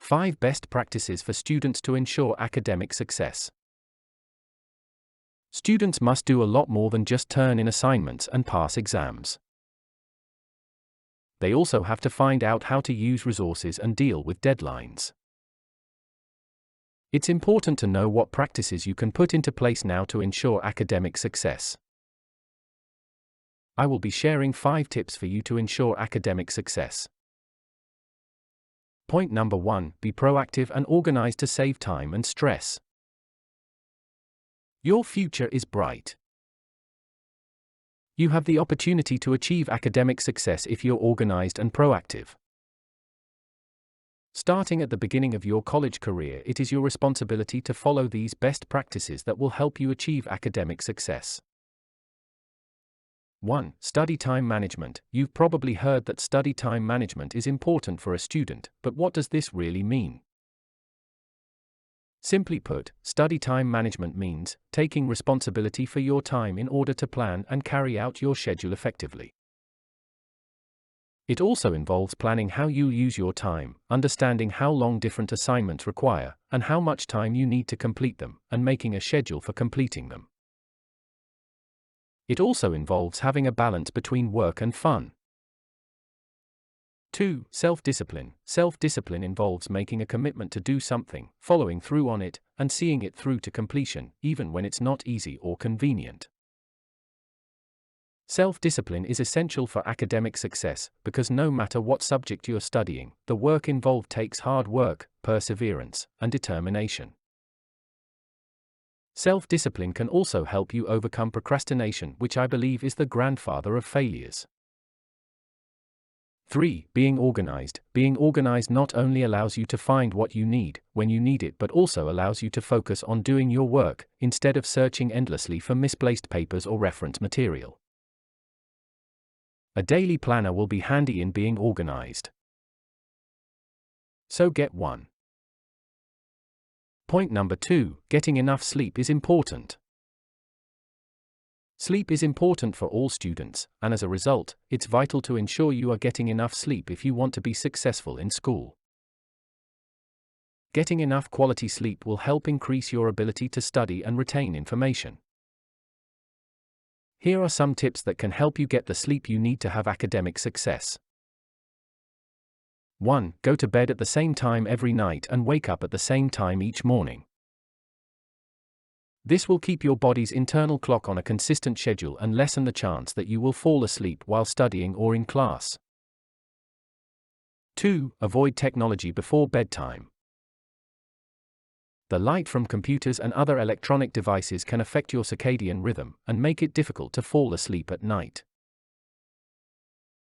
5 best practices for students to ensure academic success. Students must do a lot more than just turn in assignments and pass exams. They also have to find out how to use resources and deal with deadlines. It's important to know what practices you can put into place now to ensure academic success. I will be sharing 5 tips for you to ensure academic success. Point number 1, be proactive and organized to save time and stress. Your future is bright. You have the opportunity to achieve academic success if you're organized and proactive. Starting at the beginning of your college career, it is your responsibility to follow these best practices that will help you achieve academic success. 1. Study time management. You've probably heard that study time management is important for a student, but what does this really mean? Simply put, study time management means taking responsibility for your time in order to plan and carry out your schedule effectively. It also involves planning how you use your time, understanding how long different assignments require, and how much time you need to complete them, and making a schedule for completing them. It also involves having a balance between work and fun. 2. Self-discipline. Self-discipline involves making a commitment to do something, following through on it, and seeing it through to completion, even when it's not easy or convenient. Self-discipline is essential for academic success, because no matter what subject you're studying, the work involved takes hard work, perseverance, and determination. Self-discipline can also help you overcome procrastination, which I believe is the grandfather of failures. 3. Being organized. Being organized not only allows you to find what you need when you need it, but also allows you to focus on doing your work, instead of searching endlessly for misplaced papers or reference material. A daily planner will be handy in being organized. So get one. Point number 2, getting enough sleep is important. Sleep is important for all students, and as a result, it's vital to ensure you are getting enough sleep if you want to be successful in school. Getting enough quality sleep will help increase your ability to study and retain information. Here are some tips that can help you get the sleep you need to have academic success. 1. Go to bed at the same time every night and wake up at the same time each morning. This will keep your body's internal clock on a consistent schedule and lessen the chance that you will fall asleep while studying or in class. 2. Avoid technology before bedtime. The light from computers and other electronic devices can affect your circadian rhythm and make it difficult to fall asleep at night.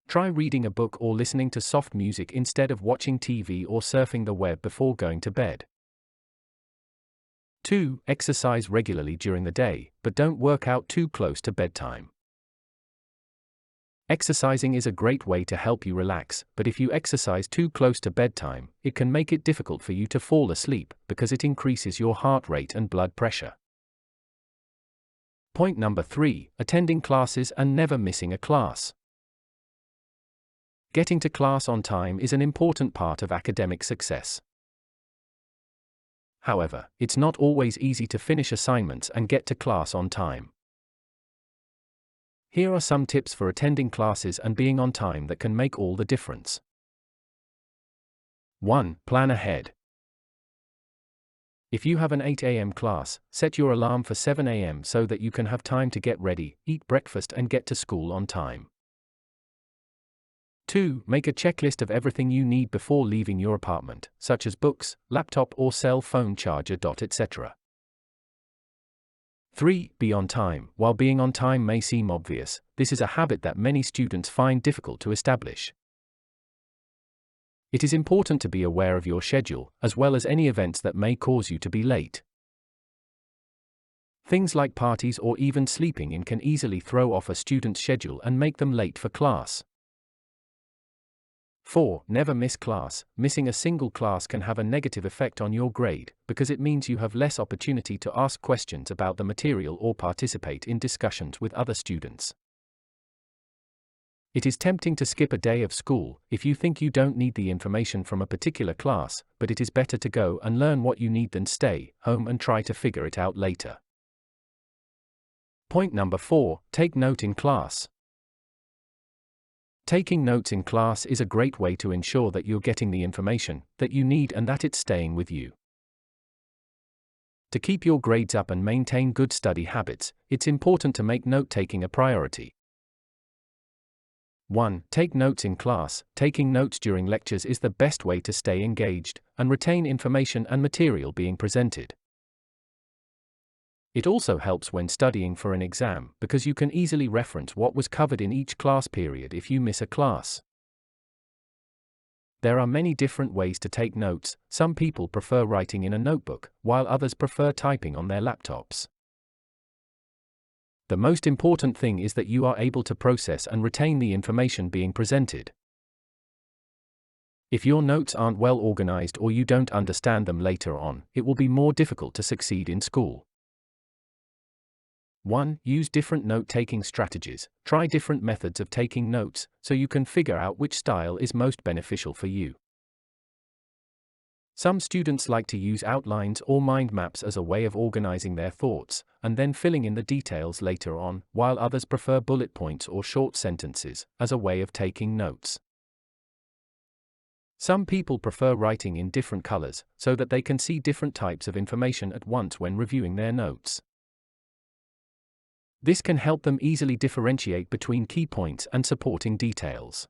Try reading a book or listening to soft music instead of watching TV or surfing the web before going to bed. 2. Exercise regularly during the day, but don't work out too close to bedtime. Exercising is a great way to help you relax, but if you exercise too close to bedtime, it can make it difficult for you to fall asleep, because it increases your heart rate and blood pressure. Point number 3, attending classes and never missing a class. Getting to class on time is an important part of academic success. However, it's not always easy to finish assignments and get to class on time. Here are some tips for attending classes and being on time that can make all the difference. 1. Plan ahead. If you have an 8 a.m. class, set your alarm for 7 a.m. so that you can have time to get ready, eat breakfast and get to school on time. 2. Make a checklist of everything you need before leaving your apartment, such as books, laptop or cell phone charger, etc. 3. Be on time. While being on time may seem obvious, this is a habit that many students find difficult to establish. It is important to be aware of your schedule, as well as any events that may cause you to be late. Things like parties or even sleeping in can easily throw off a student's schedule and make them late for class. 4. Never miss class. Missing a single class can have a negative effect on your grade, because it means you have less opportunity to ask questions about the material or participate in discussions with other students. It is tempting to skip a day of school if you think you don't need the information from a particular class, but it is better to go and learn what you need than stay home and try to figure it out later. Point number 4, take note in class. Taking notes in class is a great way to ensure that you're getting the information that you need and that it's staying with you. To keep your grades up and maintain good study habits, it's important to make note-taking a priority. 1. Take notes in class. Taking notes during lectures is the best way to stay engaged and retain information and material being presented. It also helps when studying for an exam because you can easily reference what was covered in each class period if you miss a class. There are many different ways to take notes. Some people prefer writing in a notebook, while others prefer typing on their laptops. The most important thing is that you are able to process and retain the information being presented. If your notes aren't well organized or you don't understand them later on, it will be more difficult to succeed in school. 1. Use different note-taking strategies. Try different methods of taking notes, so you can figure out which style is most beneficial for you. Some students like to use outlines or mind maps as a way of organizing their thoughts, and then filling in the details later on, while others prefer bullet points or short sentences as a way of taking notes. Some people prefer writing in different colors, so that they can see different types of information at once when reviewing their notes. This can help them easily differentiate between key points and supporting details.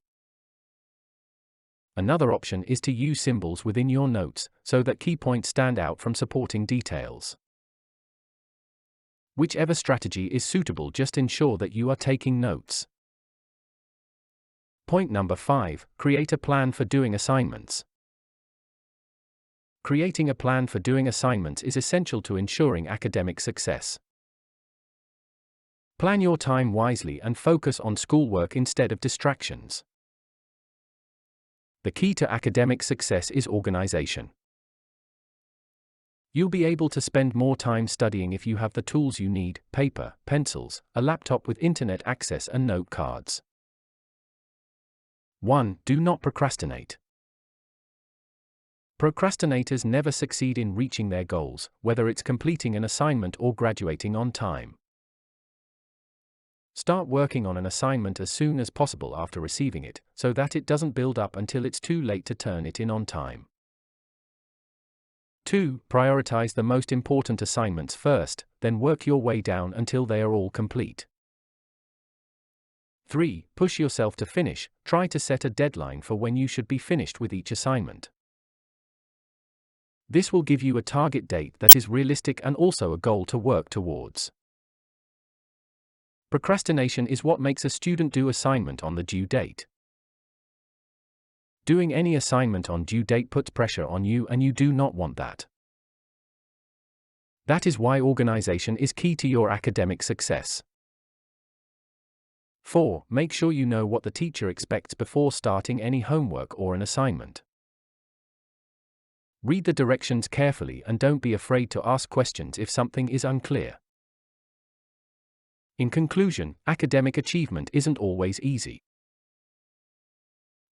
Another option is to use symbols within your notes, so that key points stand out from supporting details. Whichever strategy is suitable, just ensure that you are taking notes. Point number 5, create a plan for doing assignments. Creating a plan for doing assignments is essential to ensuring academic success. Plan your time wisely and focus on schoolwork instead of distractions. The key to academic success is organization. You'll be able to spend more time studying if you have the tools you need: paper, pencils, a laptop with internet access and note cards. 1. Do not procrastinate. Procrastinators never succeed in reaching their goals, whether it's completing an assignment or graduating on time. Start working on an assignment as soon as possible after receiving it, so that it doesn't build up until it's too late to turn it in on time. 2. Prioritize the most important assignments first, then work your way down until they are all complete. 3. Push yourself to finish. Try to set a deadline for when you should be finished with each assignment. This will give you a target date that is realistic and also a goal to work towards. Procrastination is what makes a student do assignment on the due date. Doing any assignment on due date puts pressure on you, and you do not want that. That is why organization is key to your academic success. 4. Make sure you know what the teacher expects before starting any homework or an assignment. Read the directions carefully and don't be afraid to ask questions if something is unclear. In conclusion, academic achievement isn't always easy.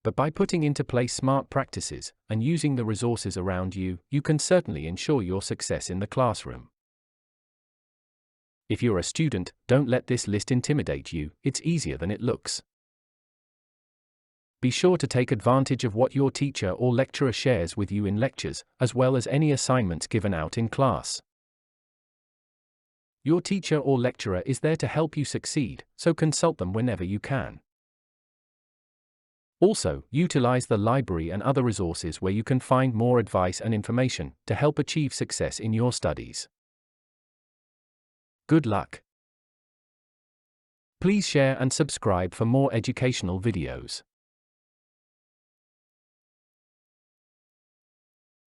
But by putting into place smart practices and using the resources around you, you can certainly ensure your success in the classroom. If you're a student, don't let this list intimidate you. It's easier than it looks. Be sure to take advantage of what your teacher or lecturer shares with you in lectures, as well as any assignments given out in class. Your teacher or lecturer is there to help you succeed, so consult them whenever you can. Also, utilize the library and other resources where you can find more advice and information to help achieve success in your studies. Good luck. Please share and subscribe for more educational videos.